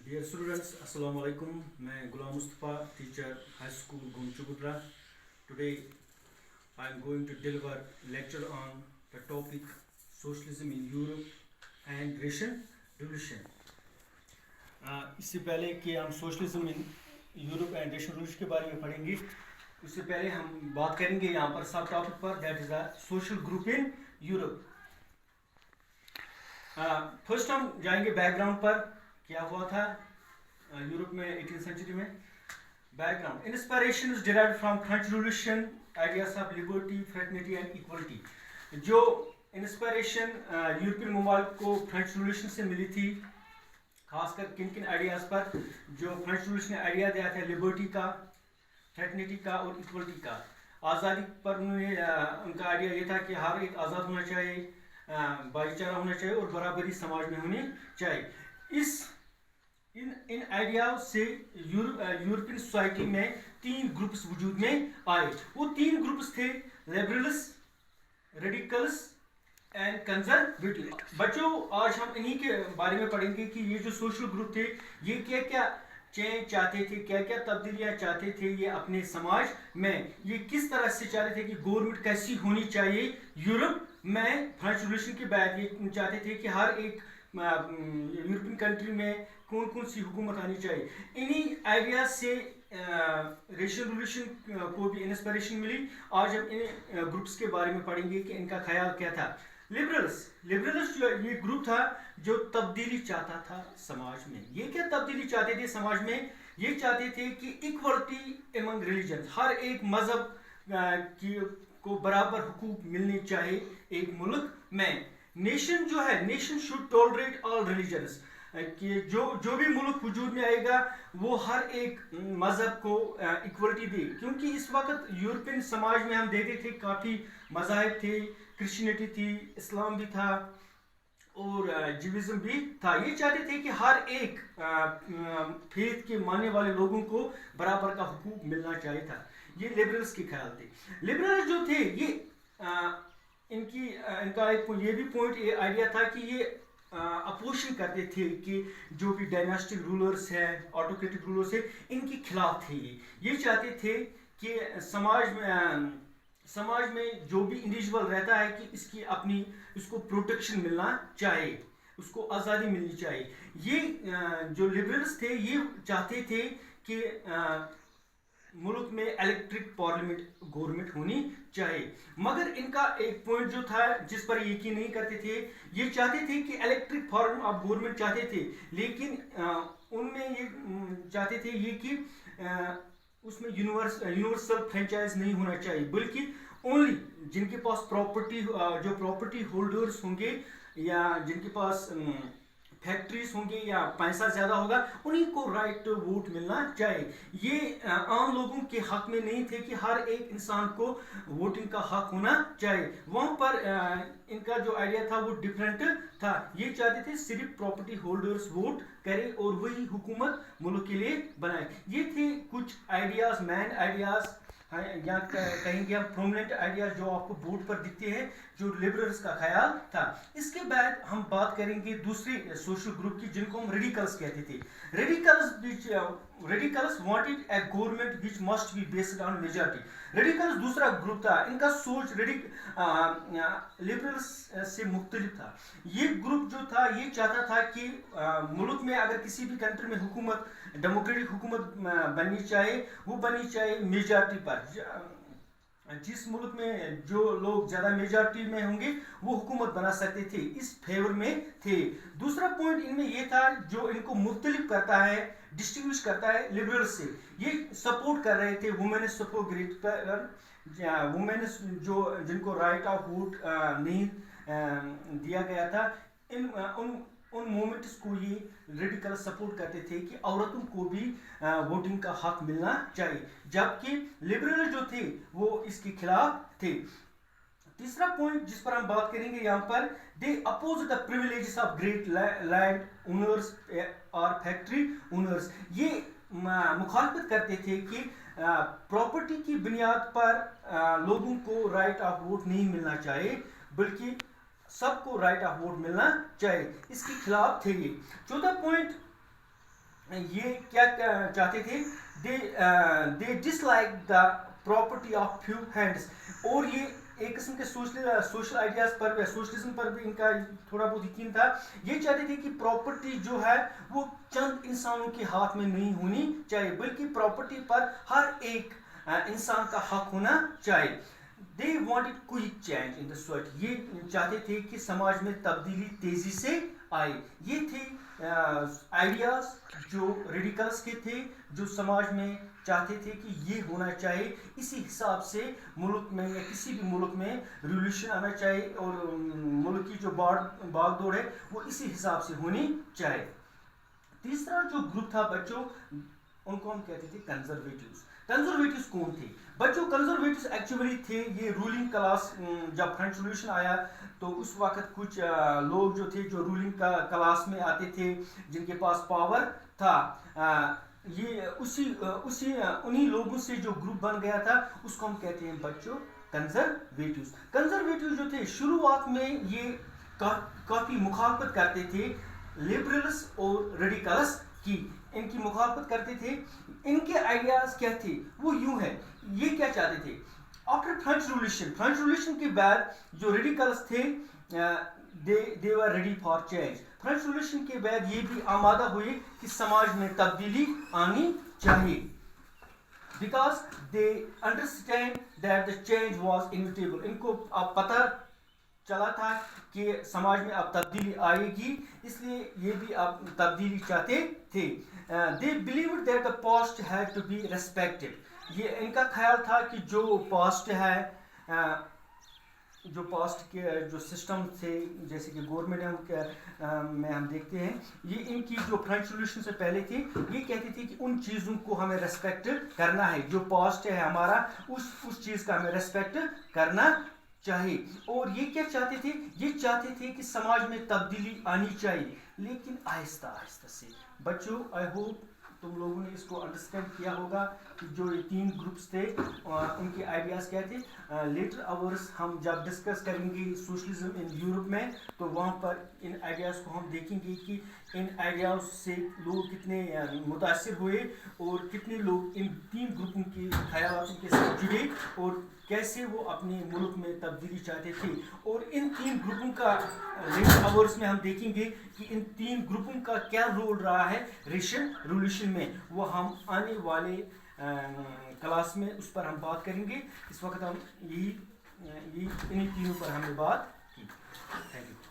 Dear students, Assalamu alaikum. मैं गुलाम Mustafa, teacher, high school Gumchugudra. Today I am going to deliver lecture on the topic socialism in Europe and Russian Revolution. इससे पहले कि हम socialism in Europe and Russian Revolution के बारे में पढ़ेंगे, उससे पहले हम बात करेंगे यहाँ पर सब टॉपिक पर, that is the social group in Europe. First हम जाएंगे बैकग्राउंड पर, क्या हुआ था यूरोप में 18th सेंचुरी में. Background: inspiration is derived from French revolution, ideas of liberty, fraternity and equality. जो इंस्पिरेशन यूरोपियन ममालिक को फ्रेंच रिवॉल्यूशन से मिली थी, खासकर किन किन आइडियाज़ पर. जो फ्रेंच रिवॉल्यूशन ने आइडिया दिया था लिबर्टी का, फ्रेटर्निटी का और इक्वलिटी का. आज़ादी पर उन्होंने उनका आइडिया ये था कि हर एक आज़ाद होना चाहिए, भाईचारा होना चाहिए और बराबरी समाज में होनी चाहिए. इन आइडियाज से यूरोपियन सोसाइटी में तीन ग्रुप्स वजूद में आए. वो तीन ग्रुप्स थे: लिबरल्स, रेडिकल्स एंड कंजर्वेटिव. बच्चों, आज हम इन्हीं के बारे में पढ़ेंगे कि ये जो सोशल ग्रुप थे ये क्या क्या चेंज चाहते थे, क्या क्या तब्दीलियां चाहते थे ये अपने समाज में. ये किस तरह से चाहते थे कि गवर्नमेंट कैसी होनी चाहिए. यूरोप में फ्रेंच रिवॉल्यूशन के बाद ये चाहते थे कि हर एक यूरोपियन कंट्री में कौन कौन सी हुकूमत आनी चाहिए. इन्हीं आइडियाज से रशियन रिवॉल्यूशन को भी इंस्पिरेशन मिली. आज हम इन ग्रुप्स के बारे में पढ़ेंगे कि इनका ख्याल क्या था. लिबरल्स जो ये ग्रुप था जो तब्दीली चाहता था समाज में. ये क्या तब्दीली चाहते थे समाज में? ये चाहते थे कि इक्वलिटी एमंग रिलीजन, हर एक मजहब को बराबर हुकूक मिलने चाहिए एक मुल्क में. नेशन जो है, nation should tolerate all religions, कि जो भी मुल्क वजूद में आएगा वो हर एक मज़हब को इक्वलिटी दे. क्योंकि इस वक्त यूरोपियन समाज में हम देखते थे काफ़ी मज़ाहिब थे, क्रिश्चियनिटी थी, इस्लाम भी था और ज्यूइज्म भी था. ये चाहते थे कि हर एक फेथ के मानने वाले लोगों को बराबर का हुकूक मिलना चाहिए था. ये लिबरल्स के ख्याल थे. लिबरल्स जो थे ये इनका एक ये भी पॉइंट, ये आइडिया था कि ये अपोजिशन करते थे कि जो भी डायनास्टिक रूलर्स हैं, ऑटोक्रेटिक रूलर्स हैं, इनके खिलाफ थे. ये चाहते थे कि समाज में जो भी इंडिविजुअल रहता है कि इसको प्रोटेक्शन मिलना चाहिए, उसको आज़ादी मिलनी चाहिए. ये जो लिबरल्स थे ये चाहते थे कि मुल्क में इलेक्ट्रिक पार्लियामेंट गवर्नमेंट होनी चाहिए. मगर इनका एक पॉइंट जो था जिस पर यकीन नहीं करते थे, ये चाहते थे कि इलेक्ट्रिक फॉर्म ऑफ गवर्नमेंट चाहते थे, लेकिन उनमें ये चाहते थे ये कि उसमें यूनिवर्सल फ्रेंचाइज नहीं होना चाहिए, बल्कि ओनली जिनके पास प्रॉपर्टी होल्डर्स होंगे या जिनके पास फैक्ट्रीज होंगे या पैसा ज़्यादा होगा, उन्हीं को राइट टू वोट मिलना चाहिए. ये आम लोगों के हक में नहीं थे कि हर एक इंसान को वोटिंग का हक होना चाहिए. वहाँ पर इनका जो आइडिया था वो डिफरेंट था. ये चाहते थे सिर्फ प्रॉपर्टी होल्डर्स वोट करें और वही हुकूमत मुल्क के लिए बनाए. ये थे कुछ आइडियाज़, मैन आइडियाज़, या कहेंगे हम प्रोमिनेंट आइडियाज जो आपको बोर्ड पर दिखते हैं, जो लिबरल्स का ख्याल था. इसके बाद हम बात करेंगे दूसरे सोशल ग्रुप की जिनको हम रेडिकल्स कहते थे. Radicals wanted A government which must be based on majority. Radicals दूसरा ग्रुप था. इनका सोच लिबरल्स से मुख्तलिफ था. ये ग्रुप जो था ये चाहता था कि मुल्क में अगर किसी भी कंट्री में हुकूमत, डेमोक्रेटिक हुकूमत बननी चाहिए, वो बननी चाहिए मेजॉरिटी पर. जिस मुल्क में जो लोग ज़्यादा मेजॉरिटी में होंगे वो हुकूमत बना सकते थे, इस फेवर में थे. दूसरा पॉइंट इनमें ये था जो इनको मुख्तलिफ करता है, डिस्टिंग्विश करता है लिबरल्स से. ये सपोर्ट कर रहे थे वुमेन सपोर्ट ग्रेट पर, वुमेन जिनको राइट ऑफ वोट नहीं दिया गया था. उन मूवमेंट्स को ये रेडिकल सपोर्ट करते थे कि औरतों को भी वोटिंग का हक मिलना चाहिए, जबकि लिबरल जो थे वो इसके खिलाफ थे. तीसरा पॉइंट जिस पर हम बात करेंगे यहाँ पर, they oppose the privileges of great land owners और फैक्ट्री ओनर्स. ये मुखालफत करते थे कि प्रॉपर्टी की बुनियाद पर लोगों को राइट ऑफ वोट नहीं मिलना चाहिए, बल्कि सबको राइट ऑफ वोट मिलना चाहिए. इसके खिलाफ थे ये. चौथा पॉइंट یہ کیا چاہتے تھے, they dislike the property of few hands, اور یہ ایک قسم کے سوشل آئیڈیاز پر, سوشلزم پر بھی ان کا تھوڑا بہت یقین تھا. یہ چاہتے تھے کہ پراپرٹی جو ہے وہ چند انسانوں کے ہاتھ میں نہیں ہونی چاہیے, بلکہ پراپرٹی پر ہر ایک انسان کا حق ہونا چاہیے. They wanted quick change in the society. یہ چاہتے تھے کہ سماج میں تبدیلی تیزی سے آئے. یہ تھے آئیڈیاز جو ریڈیکلس کے تھے, جو سماج میں چاہتے تھے کہ یہ ہونا چاہیے, اسی حساب سے ملک میں یا کسی بھی ملک میں ریولیوشن آنا چاہیے, اور ملک کی جو باغ دوڑ ہے وہ اسی حساب سے ہونی چاہیے. تیسرا جو گروپ تھا بچوں, ان کو ہم کہتے تھے کنزرویٹیوز. کنزرویٹیوز کون تھے بچوں؟ کنزرویٹیوز ایکچولی تھے یہ رولنگ کلاس. جب فرینچ ریولیوشن آیا تو اس وقت کچھ لوگ جو تھے جو رولنگ کلاس میں آتے تھے, جن کے پاس پاور تھا, یہ انہی لوگوں سے جو گروپ بن گیا تھا اس کو ہم کہتے ہیں بچوں کنزرویٹیوز. کنزرویٹیوز جو تھے شروعات میں یہ کافی مخالفت کرتے تھے لبرلس اور ریڈیکلس کی, ان کی مخالفت کرتے تھے. ان کے آئیڈیاز کیا تھے وہ یوں ہے, یہ کیا چاہتے تھے آفٹر فرینچ ریولیوشن کے بعد جو ریڈیکلس تھے they were ready for change. French revolution کے بعد یہ بھی آمادہ ہوئے کہ سماج میں تبدیلی آنی چاہیے, because they understand that the change was inevitable. ان کو اب پتہ چلا تھا کہ سماج میں اب تبدیلی آئے گی, اس لیے یہ بھی اب تبدیلی چاہتے تھے. They believed that the past had to be respected. یہ ان کا خیال تھا کہ جو پاسٹ ہے, جو پاسٹ کے جو سسٹم تھے جیسے کہ گورنمنٹ میں ہم دیکھتے ہیں, یہ ان کی جو فرینچ ریولیوشن سے پہلے تھی یہ کہتی تھی کہ ان چیزوں کو ہمیں ریسپیکٹ کرنا ہے, جو پاسٹ ہے ہمارا اس چیز کا ہمیں ریسپیکٹ کرنا چاہیے. اور یہ کیا چاہتے تھے, یہ چاہتے تھے کہ سماج میں تبدیلی آنی چاہیے, لیکن آہستہ آہستہ سے. بچوں آئی ہوپ تم لوگوں نے اس کو انڈرسٹینڈ کیا ہوگا کہ جو یہ تین گروپس تھے ان کے آئیڈیاز کیا تھے. لیٹر آورس ہم جب ڈسکس کریں گے سوشلزم ان یورپ میں تو وہاں پر ان آئیڈیاز کو ہم دیکھیں گے کہ ان آئیڈیاز سے لوگ کتنے متاثر ہوئے اور کتنے لوگ ان تین گروپوں کے خیالات کے ساتھ جڑے اور کیسے وہ اپنے ملک میں تبدیلی چاہتے تھے. اور ان تین گروپوں کا لیٹر آورس میں ہم دیکھیں گے کہ ان تین گروپوں کا کیا رول رہا ہے ریولیوشن میں, وہ ہم آنے والے کلاس میں اس پر ہم بات کریں گے. اس وقت ہم انہی تینوں پر ہم نے بات کی. Thank you.